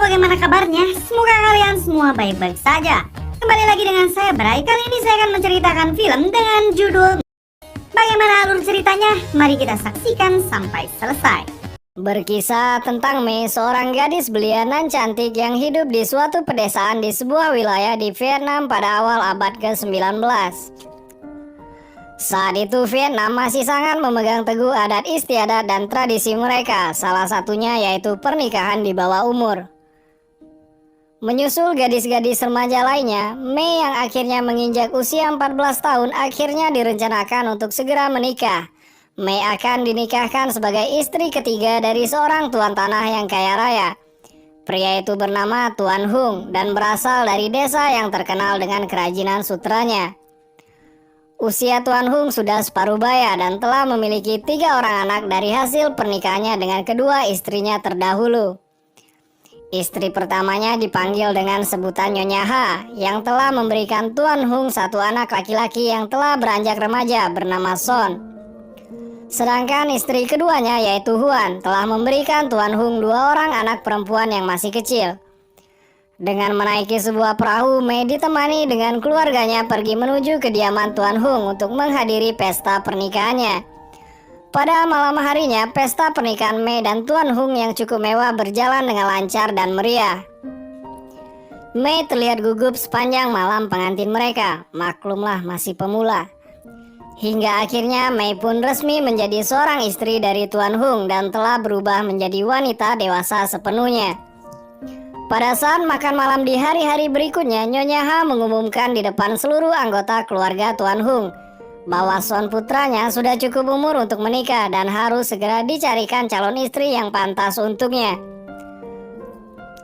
bagaimana kabarnya? Semoga kalian semua baik-baik saja. Kembali lagi dengan saya Bray. Kali ini saya akan menceritakan film dengan judul Bagaimana alur ceritanya? Mari kita saksikan sampai selesai. Berkisah tentang Mei, seorang gadis belia nan cantik yang hidup di suatu pedesaan di sebuah wilayah di Vietnam pada awal abad ke-19. Saat itu Vietnam masih sangat memegang teguh adat istiadat dan tradisi mereka, salah satunya yaitu pernikahan di bawah umur. Menyusul gadis-gadis remaja lainnya, Mei yang akhirnya menginjak usia 14 tahun akhirnya direncanakan untuk segera menikah. Mei akan dinikahkan sebagai istri ketiga dari seorang tuan tanah yang kaya raya. Pria itu bernama Tuan Hung dan berasal dari desa yang terkenal dengan kerajinan sutranya. Usia Tuan Hung sudah separuh baya dan telah memiliki 3 orang anak dari hasil pernikahannya dengan kedua istrinya terdahulu. Istri pertamanya dipanggil dengan sebutan Nyonya Ha, yang telah memberikan Tuan Hung 1 anak laki-laki yang telah beranjak remaja bernama Son. Sedangkan istri keduanya yaitu Huan telah memberikan Tuan Hung 2 orang anak perempuan yang masih kecil. Dengan menaiki sebuah perahu, Mei ditemani dengan keluarganya pergi menuju kediaman Tuan Hung untuk menghadiri pesta pernikahannya. Pada malam harinya, pesta pernikahan Mei dan Tuan Hung yang cukup mewah berjalan dengan lancar dan meriah. Mei terlihat gugup sepanjang malam pengantin mereka, maklumlah masih pemula. Hingga akhirnya Mei pun resmi menjadi seorang istri dari Tuan Hung dan telah berubah menjadi wanita dewasa sepenuhnya. Pada saat makan malam di hari-hari berikutnya, Nyonya Ha mengumumkan di depan seluruh anggota keluarga Tuan Hung bahwa Son putranya sudah cukup umur untuk menikah dan harus segera dicarikan calon istri yang pantas untuknya.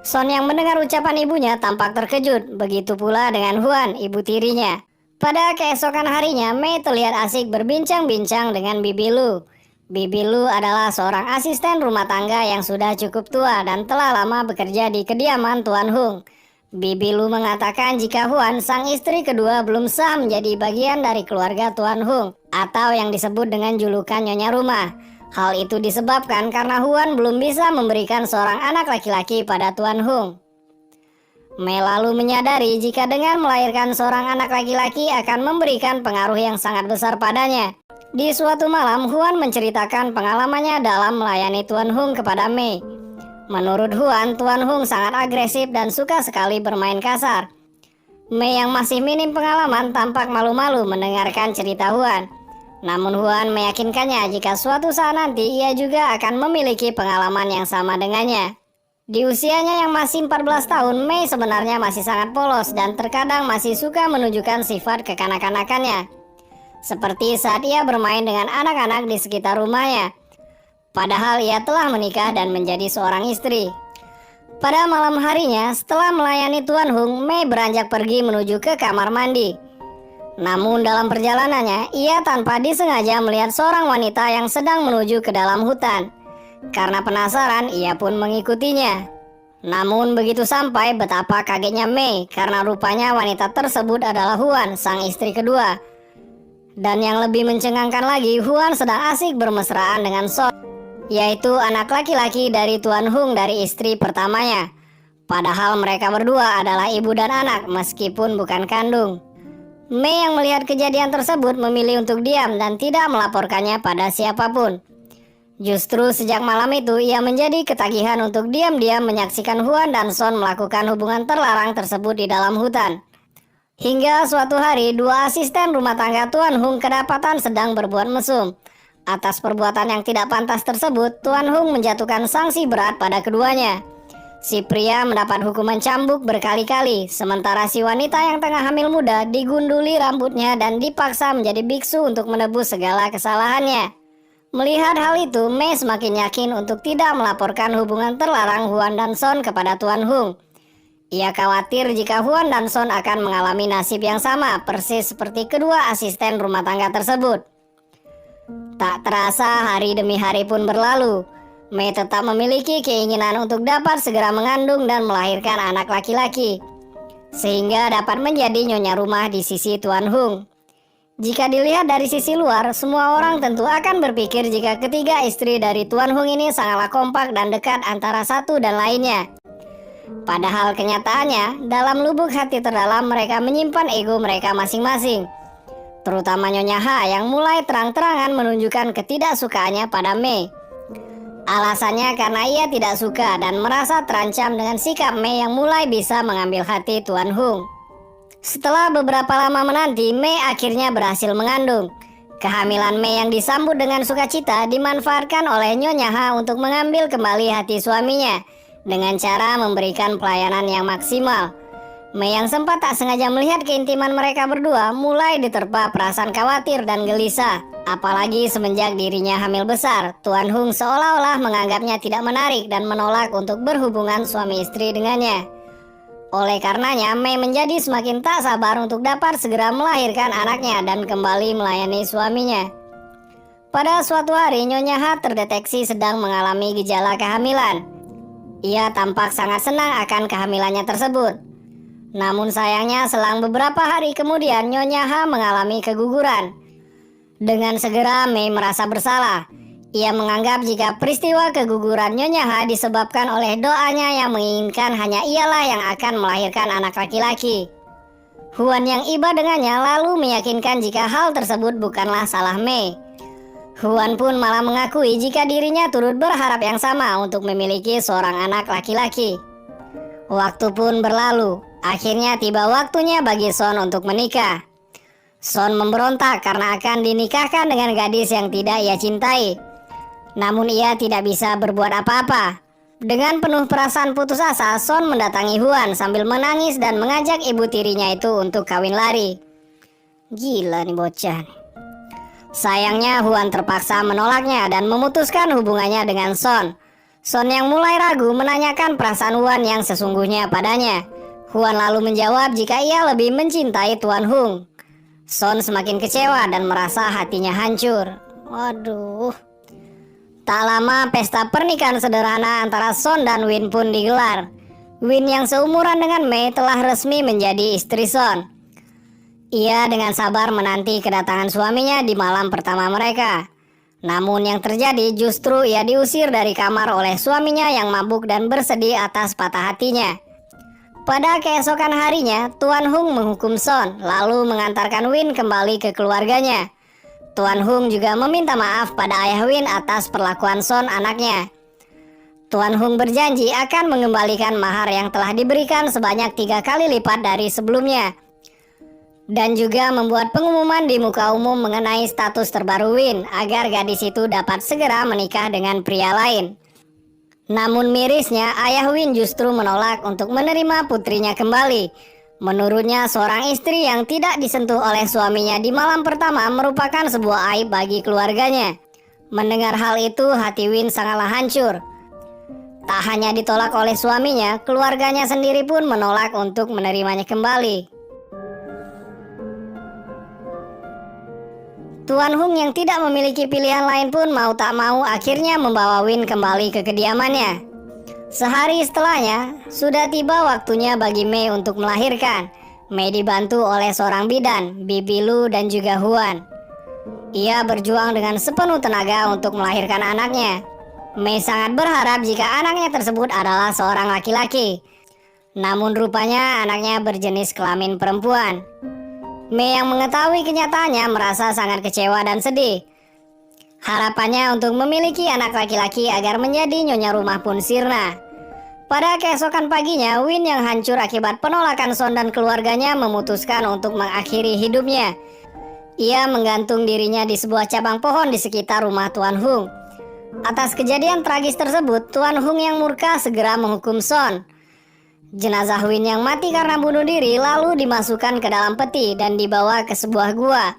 Son yang mendengar ucapan ibunya tampak terkejut, begitu pula dengan Huan, ibu tirinya. Pada keesokan harinya, Mei terlihat asik berbincang-bincang dengan Bibi Lu. Bibi Lu adalah seorang asisten rumah tangga yang sudah cukup tua dan telah lama bekerja di kediaman Tuan Hung. Bibi Lu mengatakan jika Huan, sang istri kedua, belum sah menjadi bagian dari keluarga Tuan Hung atau yang disebut dengan julukan Nyonya Rumah. Hal itu disebabkan karena Huan belum bisa memberikan seorang anak laki-laki pada Tuan Hung. Mei lalu menyadari jika dengan melahirkan seorang anak laki-laki akan memberikan pengaruh yang sangat besar padanya. Di suatu malam, Huan menceritakan pengalamannya dalam melayani Tuan Hung kepada Mei. Menurut Huan, Tuan Hung sangat agresif dan suka sekali bermain kasar. Mei yang masih minim pengalaman tampak malu-malu mendengarkan cerita Huan. Namun Huan meyakinkannya jika suatu saat nanti ia juga akan memiliki pengalaman yang sama dengannya. Di usianya yang masih 14 tahun, Mei sebenarnya masih sangat polos dan terkadang masih suka menunjukkan sifat kekanak-kanakannya. Seperti saat ia bermain dengan anak-anak di sekitar rumahnya. Padahal ia telah menikah dan menjadi seorang istri. Pada malam harinya, setelah melayani Tuan Hung, Mei beranjak pergi menuju ke kamar mandi. Namun dalam perjalanannya, ia tanpa disengaja melihat seorang wanita yang sedang menuju ke dalam hutan. Karena penasaran, ia pun mengikutinya. Namun begitu sampai, betapa kagetnya Mei karena rupanya wanita tersebut adalah Huan, sang istri kedua. Dan yang lebih mencengangkan lagi, Huan sedang asik bermesraan dengan Son, yaitu anak laki-laki dari Tuan Hung dari istri pertamanya. Padahal mereka berdua adalah ibu dan anak meskipun bukan kandung. Mei yang melihat kejadian tersebut memilih untuk diam dan tidak melaporkannya pada siapapun. Justru sejak malam itu ia menjadi ketagihan untuk diam-diam menyaksikan Huan dan Son melakukan hubungan terlarang tersebut di dalam hutan. Hingga suatu hari, 2 asisten rumah tangga Tuan Hung kedapatan sedang berbuat mesum. Atas perbuatan yang tidak pantas tersebut, Tuan Hung menjatuhkan sanksi berat pada keduanya. Si pria mendapat hukuman cambuk berkali-kali, sementara si wanita yang tengah hamil muda digunduli rambutnya dan dipaksa menjadi biksu untuk menebus segala kesalahannya. Melihat hal itu, Mei semakin yakin untuk tidak melaporkan hubungan terlarang Huan dan Son kepada Tuan Hung. Ia khawatir jika Huan dan Son akan mengalami nasib yang sama, persis seperti kedua asisten rumah tangga tersebut. Tak terasa hari demi hari pun berlalu. Mei tetap memiliki keinginan untuk dapat segera mengandung dan melahirkan anak laki-laki, sehingga dapat menjadi nyonya rumah di sisi Tuan Hung. Jika dilihat dari sisi luar, semua orang tentu akan berpikir jika ketiga istri dari Tuan Hung ini sangatlah kompak dan dekat antara satu dan lainnya. Padahal kenyataannya, dalam lubuk hati terdalam mereka menyimpan ego mereka masing-masing. Terutama Nyonya H yang mulai terang-terangan menunjukkan ketidaksukaannya pada Mei. Alasannya karena ia tidak suka dan merasa terancam dengan sikap Mei yang mulai bisa mengambil hati Tuan Hung. Setelah beberapa lama menanti, Mei akhirnya berhasil mengandung. Kehamilan Mei yang disambut dengan sukacita dimanfaatkan oleh Nyonya H untuk mengambil kembali hati suaminya dengan cara memberikan pelayanan yang maksimal. Mei yang sempat tak sengaja melihat keintiman mereka berdua mulai diterpa perasaan khawatir dan gelisah. Apalagi semenjak dirinya hamil besar, Tuan Hung seolah-olah menganggapnya tidak menarik dan menolak untuk berhubungan suami istri dengannya. Oleh karenanya, Mei menjadi semakin tak sabar untuk dapat segera melahirkan anaknya dan kembali melayani suaminya. Pada suatu hari, Nyonya H terdeteksi sedang mengalami gejala kehamilan. Ia tampak sangat senang akan kehamilannya tersebut. Namun sayangnya selang beberapa hari kemudian Nyonya H mengalami keguguran. Dengan segera Mei merasa bersalah. Ia menganggap jika peristiwa keguguran Nyonya H disebabkan oleh doanya yang menginginkan hanya ialah yang akan melahirkan anak laki-laki. Huan yang iba dengannya lalu meyakinkan jika hal tersebut bukanlah salah Mei. Huan pun malah mengakui jika dirinya turut berharap yang sama untuk memiliki seorang anak laki-laki. Waktu pun berlalu. Akhirnya tiba waktunya bagi Son untuk menikah. Son memberontak karena akan dinikahkan dengan gadis yang tidak ia cintai. Namun ia tidak bisa berbuat apa-apa. Dengan penuh perasaan putus asa, Son mendatangi Huan sambil menangis dan mengajak ibu tirinya itu untuk kawin lari. Gila nih bocah. Sayangnya Huan terpaksa menolaknya dan memutuskan hubungannya dengan Son. Son yang mulai ragu menanyakan perasaan Huan yang sesungguhnya padanya. Huan lalu menjawab jika ia lebih mencintai Tuan Hung. Son semakin kecewa dan merasa hatinya hancur. Waduh. Tak lama pesta pernikahan sederhana antara Son dan Win pun digelar. Win yang seumuran dengan Mei telah resmi menjadi istri Son. Ia dengan sabar menanti kedatangan suaminya di malam pertama mereka. Namun yang terjadi justru ia diusir dari kamar oleh suaminya yang mabuk dan bersedih atas patah hatinya. Pada keesokan harinya, Tuan Hung menghukum Son, lalu mengantarkan Win kembali ke keluarganya. Tuan Hung juga meminta maaf pada ayah Win atas perlakuan Son anaknya. Tuan Hung berjanji akan mengembalikan mahar yang telah diberikan sebanyak 3 kali lipat dari sebelumnya. Dan juga membuat pengumuman di muka umum mengenai status terbaru Win agar gadis itu dapat segera menikah dengan pria lain. Namun mirisnya, ayah Win justru menolak untuk menerima putrinya kembali. Menurutnya, seorang istri yang tidak disentuh oleh suaminya di malam pertama merupakan sebuah aib bagi keluarganya. Mendengar hal itu, hati Win sangatlah hancur. Tak hanya ditolak oleh suaminya, keluarganya sendiri pun menolak untuk menerimanya kembali. Tuan Hung yang tidak memiliki pilihan lain pun mau tak mau akhirnya membawa Win kembali ke kediamannya. Sehari setelahnya, sudah tiba waktunya bagi Mei untuk melahirkan. Mei dibantu oleh seorang bidan, Bibi Lu dan juga Huan. Ia berjuang dengan sepenuh tenaga untuk melahirkan anaknya. Mei sangat berharap jika anaknya tersebut adalah seorang laki-laki. Namun rupanya anaknya berjenis kelamin perempuan. Mei yang mengetahui kenyataannya merasa sangat kecewa dan sedih. Harapannya untuk memiliki anak laki-laki agar menjadi nyonya rumah pun sirna. Pada keesokan paginya, Win yang hancur akibat penolakan Son dan keluarganya memutuskan untuk mengakhiri hidupnya. Ia menggantung dirinya di sebuah cabang pohon di sekitar rumah Tuan Hung. Atas kejadian tragis tersebut, Tuan Hung yang murka segera menghukum Son. Jenazah Win yang mati karena bunuh diri lalu dimasukkan ke dalam peti dan dibawa ke sebuah gua.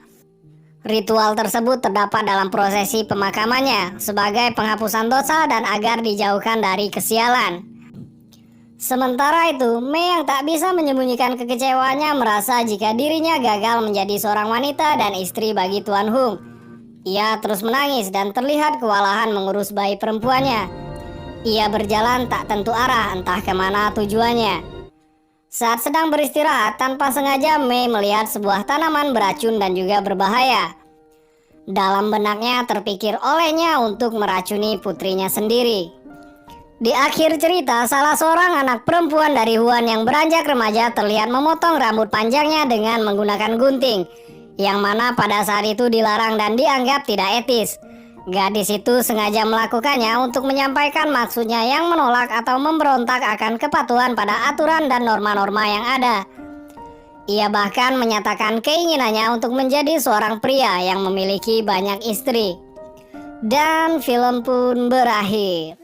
Ritual tersebut terdapat dalam prosesi pemakamannya sebagai penghapusan dosa dan agar dijauhkan dari kesialan. Sementara itu, Mei yang tak bisa menyembunyikan kekecewaannya merasa jika dirinya gagal menjadi seorang wanita dan istri bagi Tuan Hung. Ia terus menangis dan terlihat kewalahan mengurus bayi perempuannya. Ia berjalan tak tentu arah entah kemana tujuannya. Saat sedang beristirahat, tanpa sengaja Mei melihat sebuah tanaman beracun dan juga berbahaya. Dalam benaknya terpikir olehnya untuk meracuni putrinya sendiri. Di akhir cerita, salah seorang anak perempuan dari Huan yang beranjak remaja terlihat memotong rambut panjangnya dengan menggunakan gunting, yang mana pada saat itu dilarang dan dianggap tidak etis. Gadis itu sengaja melakukannya untuk menyampaikan maksudnya yang menolak atau memberontak akan kepatuhan pada aturan dan norma-norma yang ada. Ia bahkan menyatakan keinginannya untuk menjadi seorang pria yang memiliki banyak istri. Dan film pun berakhir.